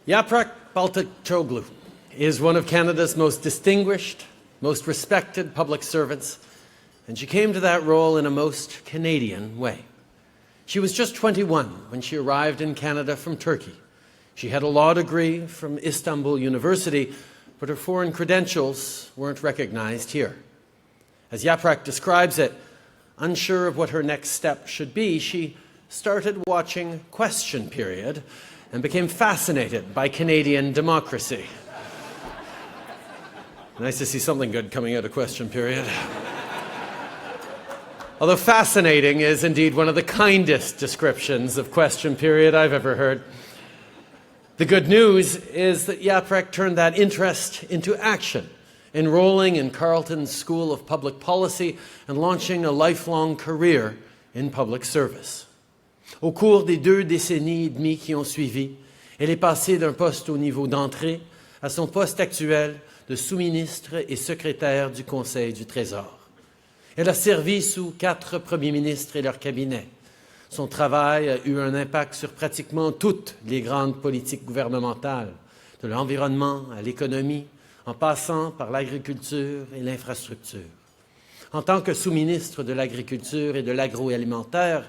Yaprak Baltacıoğlu is one of Canada's most distinguished, most respected public servants, and she came to that role in a most Canadian way. She was just 21 when she arrived in Canada from Turkey. She had a law degree from Istanbul University, but her foreign credentials weren't recognized here. As Yaprak describes it, unsure of what her next step should be, she started watching Question Period and became fascinated by Canadian democracy. Nice to see something good coming out of Question Period. Although fascinating is indeed one of the kindest descriptions of Question Period I've ever heard. The good news is that Yaprak turned that interest into action, enrolling in Carleton's School of Public Policy and launching a lifelong career in public service. Au cours des 2 décennies et demie qui ont suivi, elle est passée d'un poste au niveau d'entrée à son poste actuel de sous-ministre et secrétaire du Conseil du Trésor. Elle a servi sous 4 premiers ministres et leurs cabinets. Son travail a eu un impact sur pratiquement toutes les grandes politiques gouvernementales, de l'environnement à l'économie, en passant par l'agriculture et l'infrastructure. En tant que sous-ministre de l'Agriculture et de l'Agroalimentaire,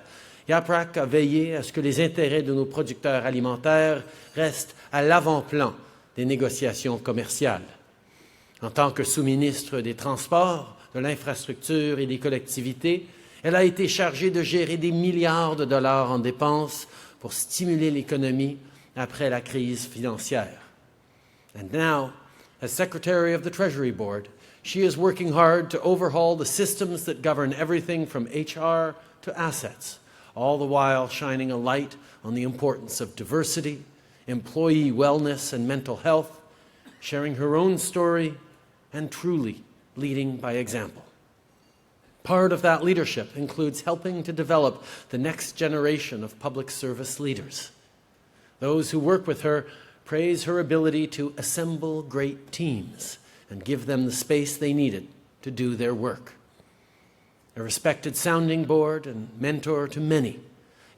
Yaprak a veillé à ce que les intérêts de nos producteurs alimentaires restent à l'avant-plan des négociations commerciales. En tant que sous-ministre des Transports, de l'Infrastructure et des collectivités, elle a été chargée de gérer des milliards de dollars en dépenses pour stimuler l'économie après la crise financière. And now, as Secretary of the Treasury Board, she is working hard to overhaul the systems that govern everything from HR to assets, all the while shining a light on the importance of diversity, employee wellness and mental health, sharing her own story, and truly leading by example. Part of that leadership includes helping to develop the next generation of public service leaders. Those who work with her praise her ability to assemble great teams and give them the space they needed to do their work. A respected sounding board and mentor to many,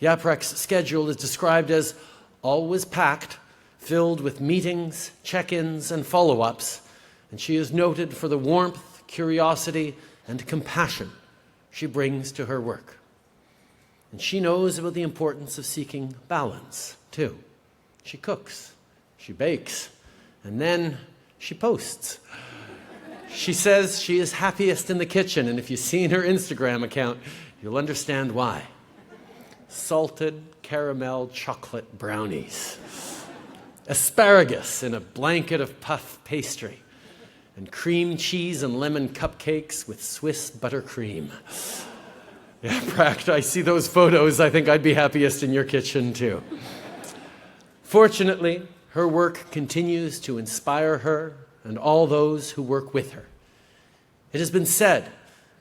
Yaprak's schedule is described as always packed, filled with meetings, check-ins, and follow-ups, and she is noted for the warmth, curiosity, and compassion she brings to her work. And she knows about the importance of seeking balance, too. She cooks, she bakes, and then she posts. She says she is happiest in the kitchen, and if you've seen her Instagram account, you'll understand why. Salted caramel chocolate brownies, asparagus in a blanket of puff pastry, and cream cheese and lemon cupcakes with Swiss buttercream. Yeah, Pract, I see those photos. I think I'd be happiest in your kitchen, too. Fortunately, her work continues to inspire her and all those who work with her. It has been said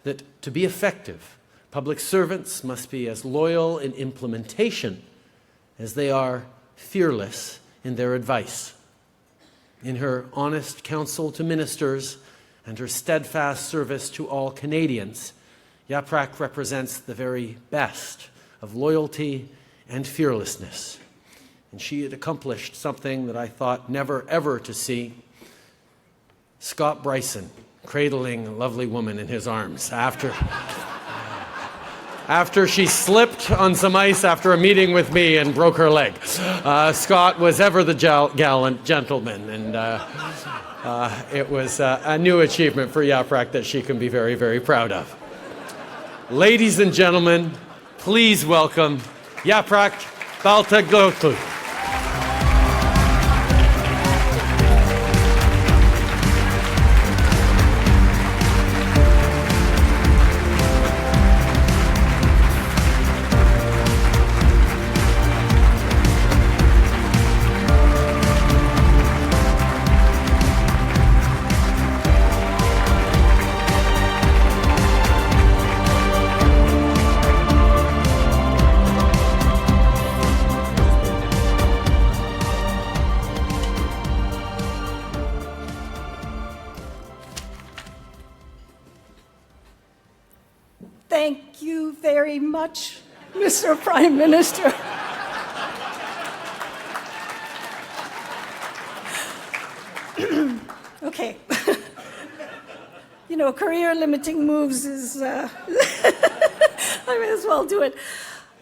that to be effective, public servants must be as loyal in implementation as they are fearless in their advice. In her honest counsel to ministers and her steadfast service to all Canadians, Yaprak represents the very best of loyalty and fearlessness. And she had accomplished something that I thought never ever to see. Scott Bryson cradling a lovely woman in his arms after she slipped on some ice after a meeting with me and broke her leg. Scott was ever the gallant gentleman, and it was a new achievement for Yaprak that she can be very, very proud of. Ladies and gentlemen, please welcome Yaprak Baltacıoğlu. Thank you very much, Mr. Prime Minister. Okay. You know, career-limiting moves is, I may as well do it.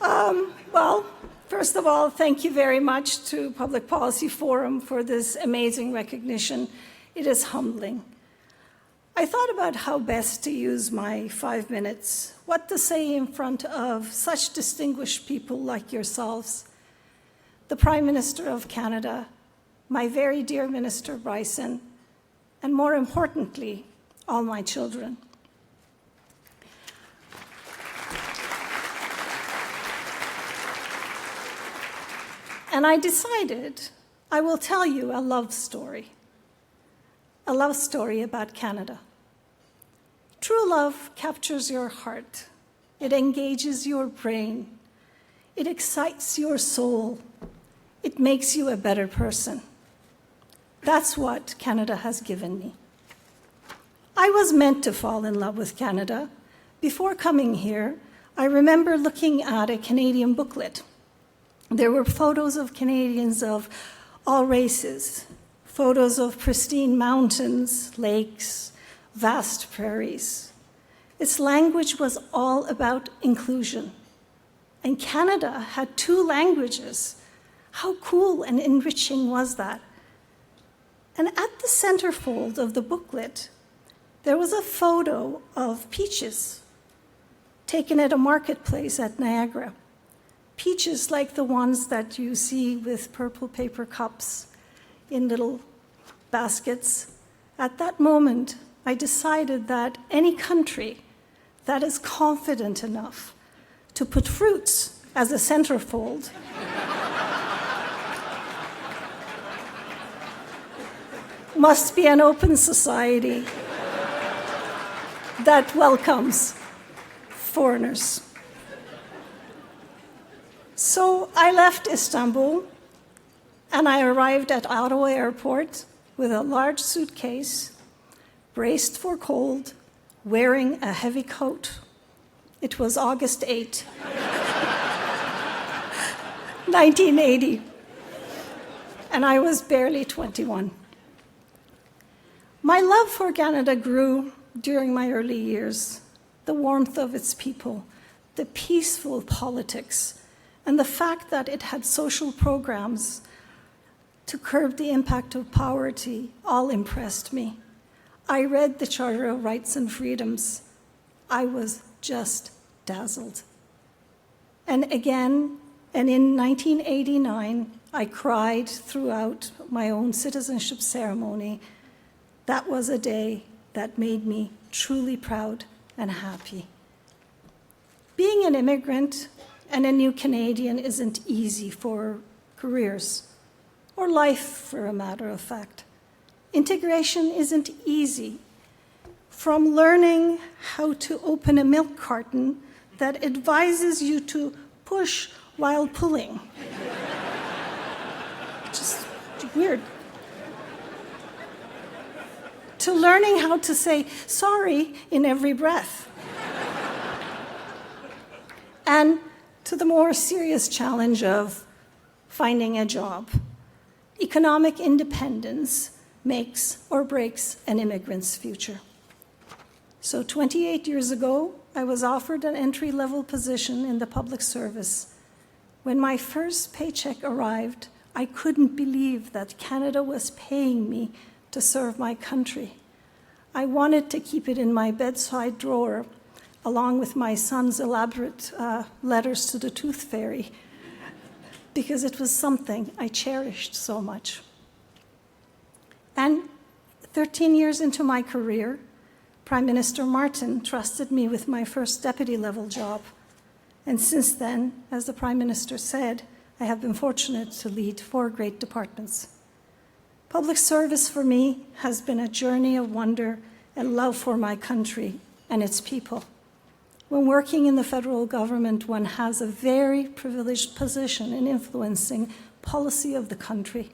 Well, first of all, thank you very much to Public Policy Forum for this amazing recognition. It is humbling. I thought about how best to use my 5 minutes, what to say in front of such distinguished people like yourselves, the Prime Minister of Canada, my very dear Minister Bryson, and more importantly, all my children. And I decided I will tell you a love story about Canada. True love captures your heart. It engages your brain. It excites your soul. It makes you a better person. That's what Canada has given me. I was meant to fall in love with Canada. Before coming here, I remember looking at a Canadian booklet. There were photos of Canadians of all races, photos of pristine mountains, lakes, vast prairies. Its language was all about inclusion. And Canada had 2 languages. How cool and enriching was that? And at the centerfold of the booklet, there was a photo of peaches taken at a marketplace at Niagara. Peaches like the ones that you see with purple paper cups in little baskets. At that moment, I decided that any country that is confident enough to put fruits as a centerfold must be an open society that welcomes foreigners. So I left Istanbul and I arrived at Ottawa Airport with a large suitcase, braced for cold, wearing a heavy coat. It was August 8, 1980, and I was barely 21. My love for Canada grew during my early years. The warmth of its people, the peaceful politics, and the fact that it had social programs to curb the impact of poverty all impressed me. I read the Charter of Rights and Freedoms. I was just dazzled. And again, and in 1989, I cried throughout my own citizenship ceremony. That was a day that made me truly proud and happy. Being an immigrant and a new Canadian isn't easy for careers, or life for a matter of fact. Integration isn't easy. From learning how to open a milk carton that advises you to push while pulling. Just weird. To learning how to say sorry in every breath. And to the more serious challenge of finding a job. Economic independence makes or breaks an immigrant's future. So 28 years ago, I was offered an entry-level position in the public service. When my first paycheck arrived, I couldn't believe that Canada was paying me to serve my country. I wanted to keep it in my bedside drawer, along with my son's elaborate letters to the Tooth Fairy, because it was something I cherished so much. And 13 years into my career, Prime Minister Martin trusted me with my first deputy-level job. And since then, as the Prime Minister said, I have been fortunate to lead 4 great departments. Public service for me has been a journey of wonder and love for my country and its people. When working in the federal government, one has a very privileged position in influencing policy of the country.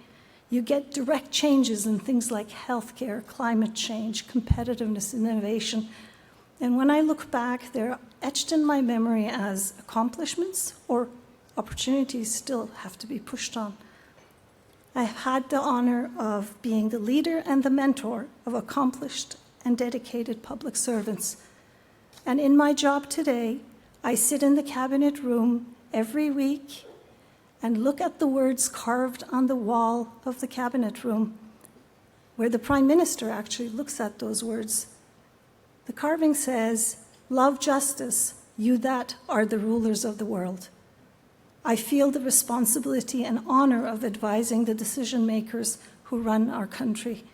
You get direct changes in things like healthcare, climate change, competitiveness, innovation. And when I look back, they're etched in my memory as accomplishments or opportunities still have to be pushed on. I've had the honor of being the leader and the mentor of accomplished and dedicated public servants. And in my job today, I sit in the cabinet room every week and look at the words carved on the wall of the cabinet room, where the Prime Minister actually looks at those words. The carving says, "Love justice, you that are the rulers of the world." I feel the responsibility and honor of advising the decision makers who run our country,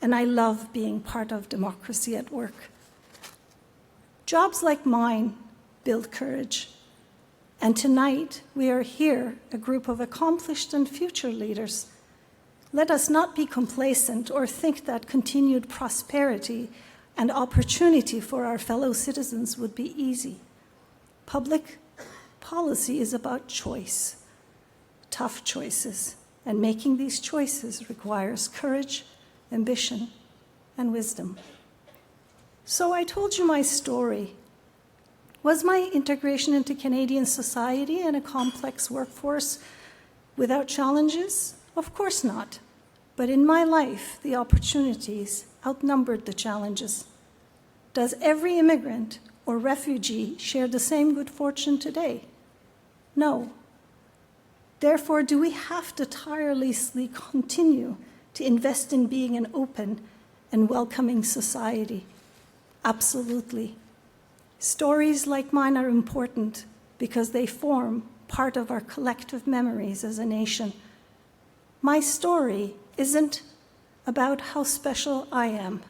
and I love being part of democracy at work. Jobs like mine build courage, and tonight we are here, a group of accomplished and future leaders. Let us not be complacent or think that continued prosperity and opportunity for our fellow citizens would be easy. Public policy is about choice, tough choices, and making these choices requires courage, ambition, and wisdom. So I told you my story. Was my integration into Canadian society and a complex workforce without challenges? Of course not. But in my life, the opportunities outnumbered the challenges. Does every immigrant or refugee share the same good fortune today? No. Therefore, do we have to tirelessly continue to invest in being an open and welcoming society? Absolutely. Stories like mine are important because they form part of our collective memories as a nation. My story isn't about how special I am.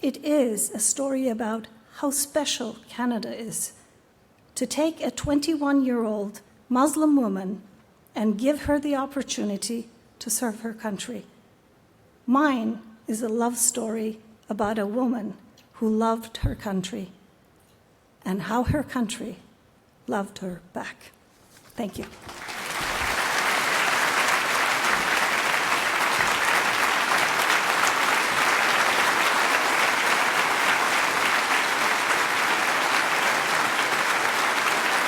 It is a story about how special Canada is. To take a 21-year-old Muslim woman and give her the opportunity to serve her country. Mine is a love story about a woman who loved her country and how her country loved her back. Thank you.